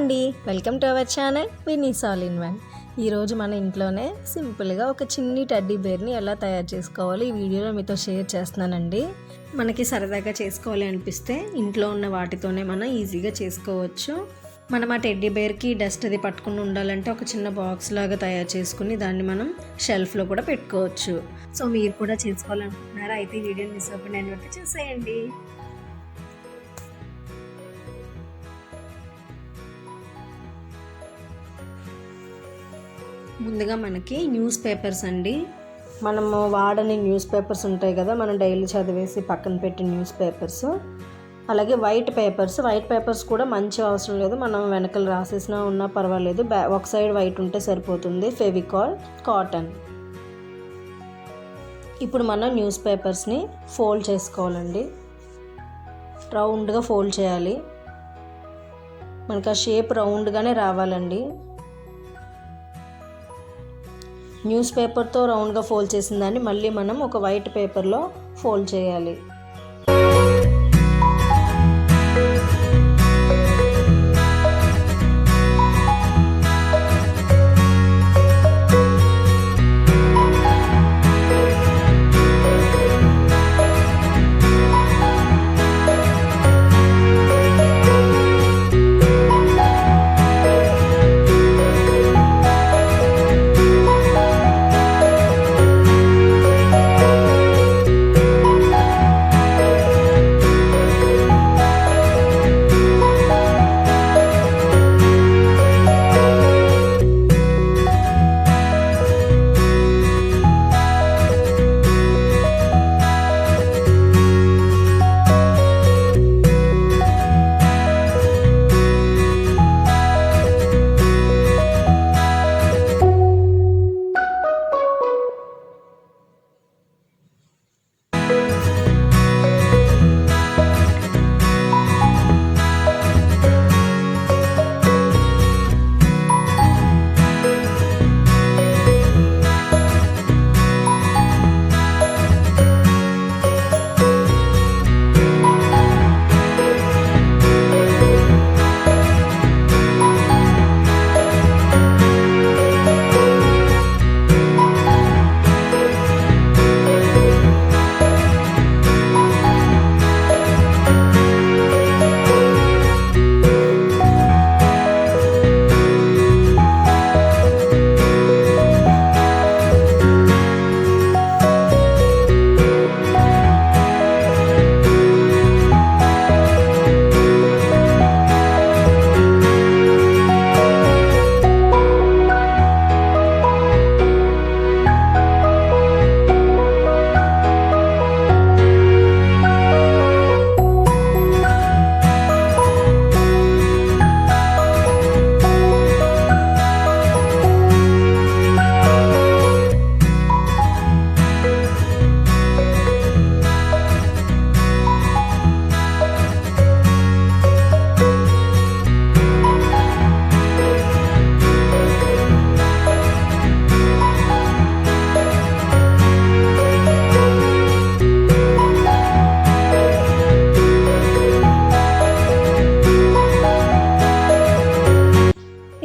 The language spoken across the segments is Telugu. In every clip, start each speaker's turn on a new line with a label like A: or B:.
A: అండి, welcome to our channel Vini's all in one. ఈరోజు మన ఇంట్లోనే సింపుల్గా ఒక చిన్ని టెడ్డీ బేర్ని ఎలా తయారు చేసుకోవాలి ఈ వీడియోలో మీతో షేర్ చేస్తున్నానండి. మనకి సరదాగా చేసుకోవాలి అనిపిస్తే ఇంట్లో ఉన్న వాటితోనే మనం ఈజీగా చేసుకోవచ్చు. మనం ఆ టెడ్డీ బేర్కి డస్ట్ అది పట్టుకుని ఉండాలంటే ఒక చిన్న బాక్స్ లాగా తయారు చేసుకుని దాన్ని మనం షెల్ఫ్లో కూడా పెట్టుకోవచ్చు. సో మీరు కూడా చేసుకోవాలనుకుంటున్నారా? అయితే ఈ వీడియోని మిస్ అవ్వకుండా వరకు చూసేయండి. ముందుగా మనకి న్యూస్ పేపర్స్ అండి. మనము వాడని న్యూస్ పేపర్స్ ఉంటాయి కదా, మనం డైలీ చదివేసి పక్కన పెట్టిన న్యూస్ పేపర్స్. అలాగే వైట్ పేపర్స్ కూడా మంచి అవసరం లేదు, మనం వెనకలు రాసేసినా ఉన్నా పర్వాలేదు, ఒక సైడ్ వైట్ ఉంటే సరిపోతుంది. ఫెవికాల్, కాటన్. ఇప్పుడు మనం న్యూస్ పేపర్స్ని ఫోల్డ్ చేసుకోవాలండి. రౌండ్గా ఫోల్డ్ చేయాలి. మనకు ఆ షేప్ రౌండ్గానే రావాలండి. న్యూస్ పేపర్తో రౌండ్గా ఫోల్డ్ చేసిన దాన్ని మళ్ళీ మనం ఒక వైట్ పేపర్లో ఫోల్డ్ చేయాలి.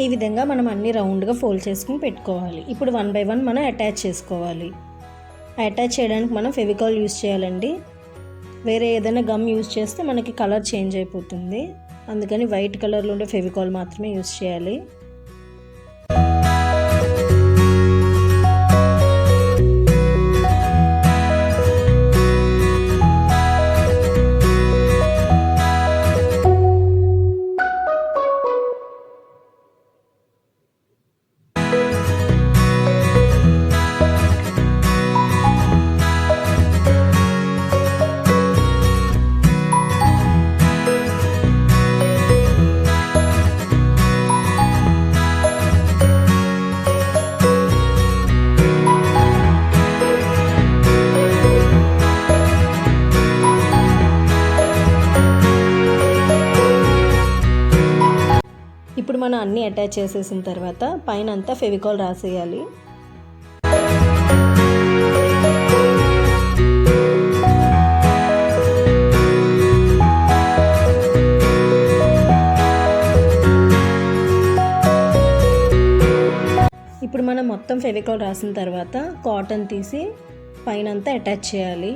A: ఈ విధంగా మనం అన్ని రౌండ్గా ఫోల్డ్ చేసుకుని పెట్టుకోవాలి. ఇప్పుడు 1 by 1 మనం అటాచ్ చేసుకోవాలి. అటాచ్ చేయడానికి మనం ఫెవికాల్ యూజ్ చేయాలండి. వేరే ఏదైనా గమ్ యూజ్ చేస్తే మనకి కలర్ చేంజ్ అయిపోతుంది, అందుకని వైట్ కలర్లో ఉండే ఫెవికాల్ మాత్రమే యూజ్ చేయాలి. ఇప్పుడు మనం అన్నీ అటాచ్ చేసేసిన తర్వాత పైన అంతా ఫెవికాల్ రాసేయాలి. ఇప్పుడు మనం మొత్తం ఫెవికాల్ రాసిన తర్వాత కాటన్ తీసి పైన అంతా అటాచ్ చేయాలి.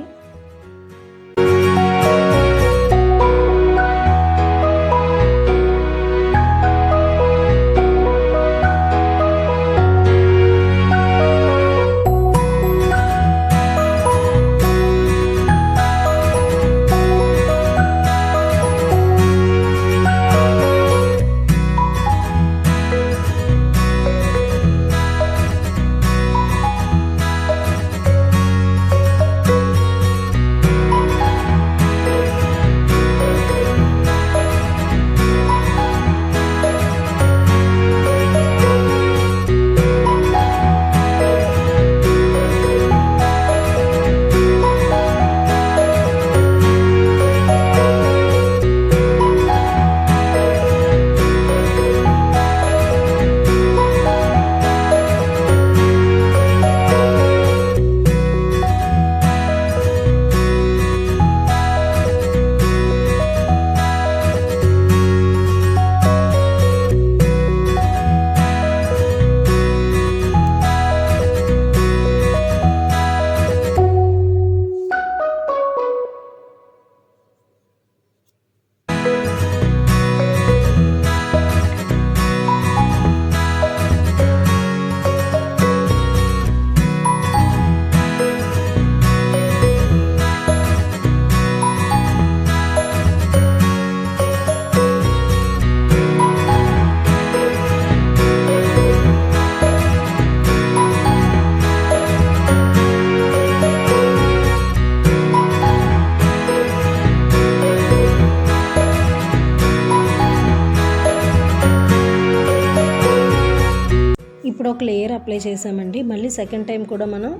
A: ఇప్పుడు ఒక లేయర్ అప్లై చేసామండి. మళ్ళీ సెకండ్ టైం కూడా మనం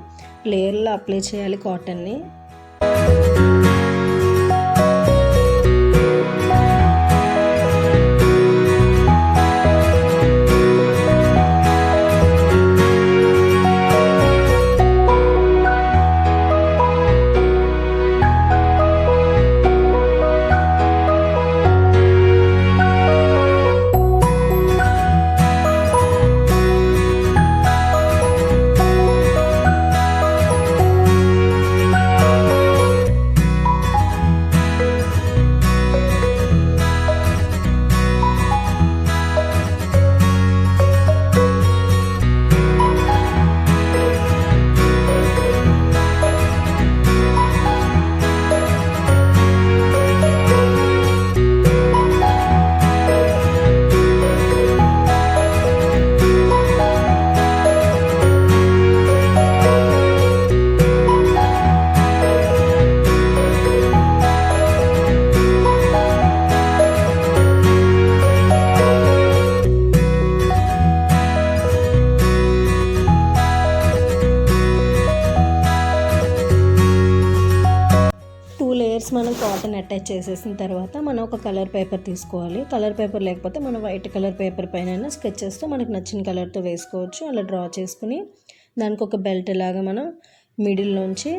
A: లేయర్లో అప్లై చేయాలి కాటన్ని. మనం కాటన్ అటాచ్ చేసేసిన తర్వాత మనం ఒక కలర్ పేపర్ తీసుకోవాలి. కలర్ పేపర్ లేకపోతే మనం వైట్ కలర్ పేపర్ పైన స్కెచెస్తో మనకు నచ్చిన కలర్తో వేసుకోవచ్చు. అలా డ్రా చేసుకుని దానికి ఒక బెల్ట్ లాగా మనం మిడిల్లోంచి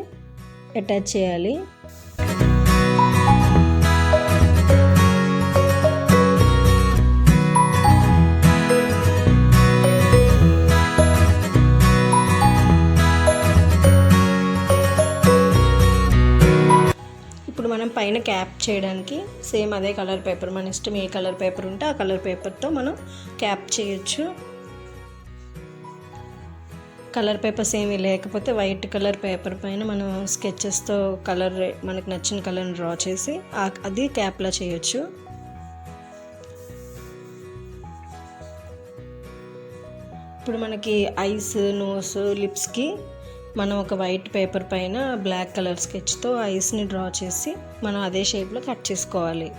A: అటాచ్ చేయాలి. మనం పైన క్యాప్ చేయడానికి సేమ్ అదే కలర్ పేపర్, మన ఇష్టం ఏ కలర్ పేపర్ ఉంటే ఆ కలర్ పేపర్తో మనం క్యాప్ చేయొచ్చు. కలర్ పేపర్స్ ఏమీ లేకపోతే వైట్ కలర్ పేపర్ పైన మనం స్కెచెస్తో కలర్ మనకు నచ్చిన కలర్ని డ్రా చేసి అది క్యాప్లా చేయొచ్చు. ఇప్పుడు మనకి ఐస్, నోస్, లిప్స్కి మనం ఒక వైట్ పేపర్ పైన బ్లాక్ కలర్ స్కెచ్తో ఐస్ని డ్రా చేసి మనం అదే షేప్లో కట్ చేసుకోవాలి.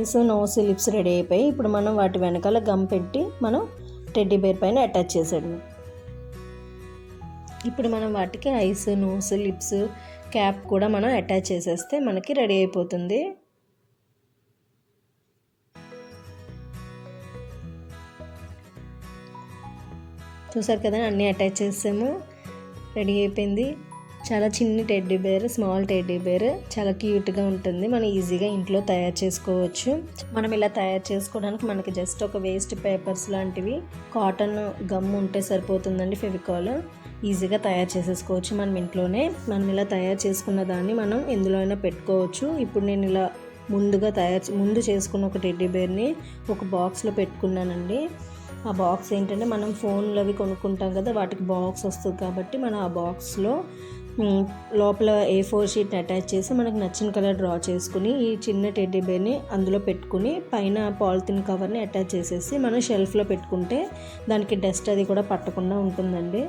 A: ఐస్ నోస్ లిప్స్ రెడీ అయిపోయి ఇప్పుడు మనం వాటి వెనకాల గమ్ పెట్టి మనం టెడ్డీ బేర్ పైన అటాచ్ చేసాడు. ఇప్పుడు మనం వాటికి ఐస్ నోస్ లిప్స్ క్యాప్ కూడా మనం అటాచ్ చేసేస్తే మనకి రెడీ అయిపోతుంది. చూసారు కదా, అన్నీ అటాచ్ చేసాము, రెడీ అయిపోయింది. చాలా చిన్ని teddy bear, small teddy bear, చాలా క్యూట్గా ఉంటుంది. మనం ఈజీగా ఇంట్లో తయారు చేసుకోవచ్చు. మనం ఇలా తయారు చేసుకోవడానికి మనకి జస్ట్ ఒక వేస్ట్ పేపర్స్ లాంటివి, కాటన్ గమ్ ఉంటే సరిపోతుందండి, ఫెవికాల్. ఈజీగా తయారు చేసేసుకోవచ్చు మనం ఇంట్లోనే. మనం ఇలా తయారు చేసుకున్న దాన్ని మనం ఎందులో అయినా పెట్టుకోవచ్చు. ఇప్పుడు నేను ఇలా ముందు చేసుకున్న ఒక టెడ్డీ బేర్ని ఒక బాక్స్లో పెట్టుకున్నానండి. ఆ బాక్స్ ఏంటంటే మనం ఫోన్లు అవి కొనుక్కుంటాం కదా, వాటికి బాక్స్ వస్తుంది కాబట్టి మనం ఆ బాక్స్లో లోపల A4 షీట్ని అటాచ్ చేసి మనకు నచ్చిన కలర్ డ్రా చేసుకుని ఈ చిన్న టెడ్డీ బేర్ని అందులో పెట్టుకుని పైన పాలిథిన్ కవర్ని అటాచ్ చేసేసి మనం షెల్ఫ్లో పెట్టుకుంటే దానికి డస్ట్ అది కూడా పట్టకుండా ఉంటుందండి.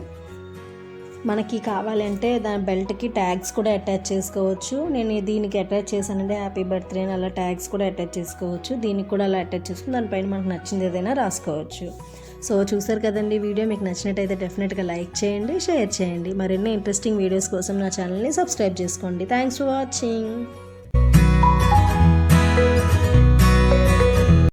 A: మనకి కావాలంటే దాని బెల్ట్కి ట్యాగ్స్ కూడా అటాచ్ చేసుకోవచ్చు. నేను దీనికి అటాచ్ చేశానంటే హ్యాపీ బర్త్డే అని అలా ట్యాగ్స్ కూడా అటాచ్ చేసుకోవచ్చు. దీనికి కూడా అలా అటాచ్ చేసుకుని దానిపైన మనకు నచ్చింది ఏదైనా రాసుకోవచ్చు. సో చూసారు కదండి, వీడియో మీకు నచ్చినట్టయితే డెఫినెట్గా లైక్ చేయండి, షేర్ చేయండి. మరిన్ని ఇంట్రెస్టింగ్ వీడియోస్ కోసం నా ఛానల్ని సబ్స్క్రైబ్ చేసుకోండి. Thanks for watching.